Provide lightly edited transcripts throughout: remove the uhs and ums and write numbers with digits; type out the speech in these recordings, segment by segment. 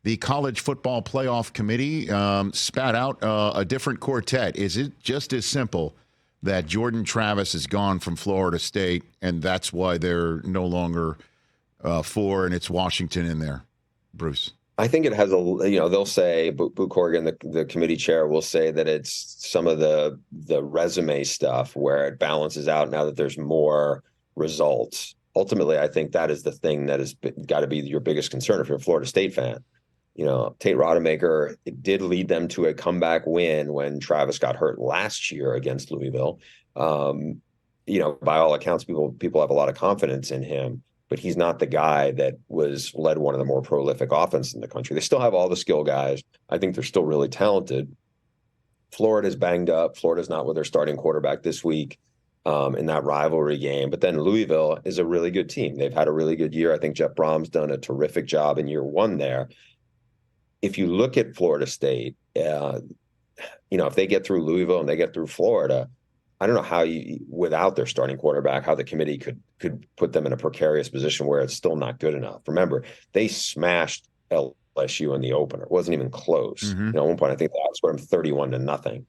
the College Football Playoff Committee spat out a different quartet. Is it just as simple that Jordan Travis is gone from Florida State, and that's why they're no longer 4, and it's Washington in there, Bruce? I think it has they'll say, Boo Corrigan, the committee chair, will say that it's some of the resume stuff where it balances out now that there's more results. Ultimately, I think that is the thing that has got to be your biggest concern if you're a Florida State fan. Tate Rodemaker, it did lead them to a comeback win when Travis got hurt last year against Louisville. By all accounts, people have a lot of confidence in him, but he's not the guy that led one of the more prolific offenses in the country. They still have all the skill guys. I think they're still really talented. Florida's banged up. Florida's not with their starting quarterback this week in that rivalry game. But then Louisville is a really good team. They've had a really good year. I think Jeff Brom's done a terrific job in year one there. If you look at Florida State, if they get through Louisville and they get through Florida, I don't know how without their starting quarterback, how the committee could put them in a precarious position where it's still not good enough. Remember, they smashed LSU in the opener. It wasn't even close. Mm-hmm. At one point, I think they outscored them 31-0.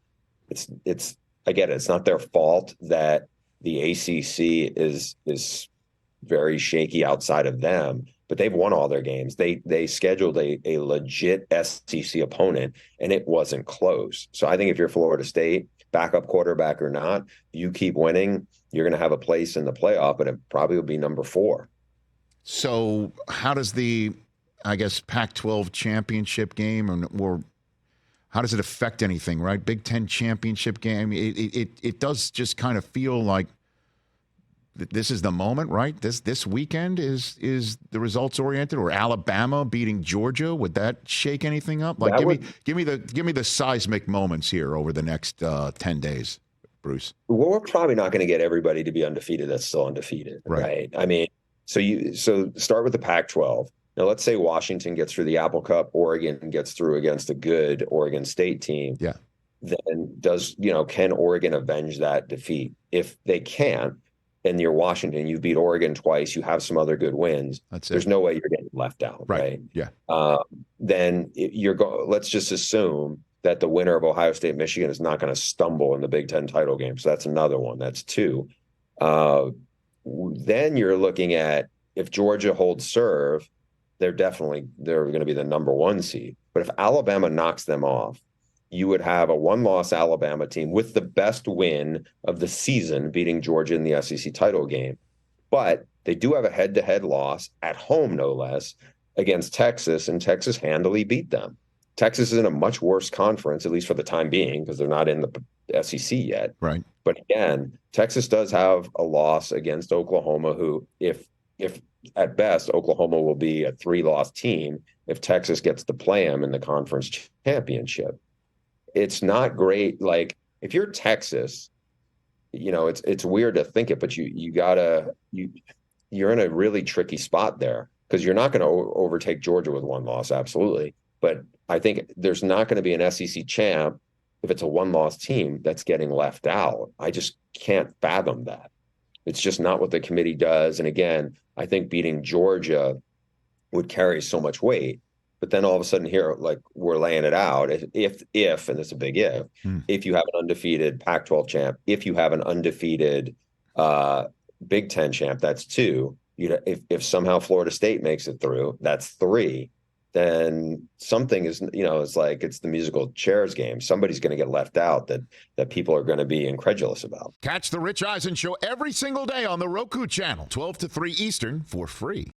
It's I get it. It's not their fault that the ACC is very shaky outside of them, but they've won all their games. They scheduled a legit SEC opponent, and it wasn't close. So I think if you're Florida State, backup quarterback or not, you keep winning, you're going to have a place in the playoff, but it probably will be number 4. So how does the, Pac-12 championship game or how does it affect anything, right? Big Ten championship game. It does just kind of feel like this is the moment, right? This weekend is the results oriented, or Alabama beating Georgia. Would that shake anything up? Like, give me the seismic moments here over the next 10 days, Bruce. Well, we're probably not going to get everybody to be undefeated that's still undefeated, right? I mean, so start with the Pac-12. Now, let's say Washington gets through the Apple Cup, Oregon gets through against a good Oregon State team. Yeah. Then can Oregon avenge that defeat? If they can't, and you're Washington, you beat Oregon twice, you have some other good wins. There's no way you're getting left out, right? Yeah. Then let's just assume that the winner of Ohio State, Michigan is not going to stumble in the Big Ten title game. So that's another one. That's 2. Then you're looking at, if Georgia holds serve, they're going to be the number 1 seed. But if Alabama knocks them off, you would have a 1-loss Alabama team with the best win of the season beating Georgia in the SEC title game. But they do have a head-to-head loss at home, no less, against Texas, and Texas handily beat them. Texas is in a much worse conference, at least for the time being, because they're not in the SEC yet. Right. But again, Texas does have a loss against Oklahoma, who, if at best, Oklahoma will be a 3-loss team if Texas gets to play them in the conference championship. It's not great. Like, if you're Texas, it's weird to think it, but you're in a really tricky spot there, because you're not going to overtake Georgia with 1 loss, absolutely. But I think there's not going to be an SEC champ if it's a 1-loss team that's getting left out. I just can't fathom that. It's just not what the committee does. And again, I think beating Georgia would carry so much weight. But then all of a sudden here, like, we're laying it out. If and it's a big if you have an undefeated Pac-12 champ, if you have an undefeated Big Ten champ, that's 2. If somehow Florida State makes it through, that's 3. Then something is, it's like it's the musical chairs game. Somebody's going to get left out that people are going to be incredulous about. Catch the Rich Eisen Show every single day on the Roku channel, 12 to 3 Eastern, for free.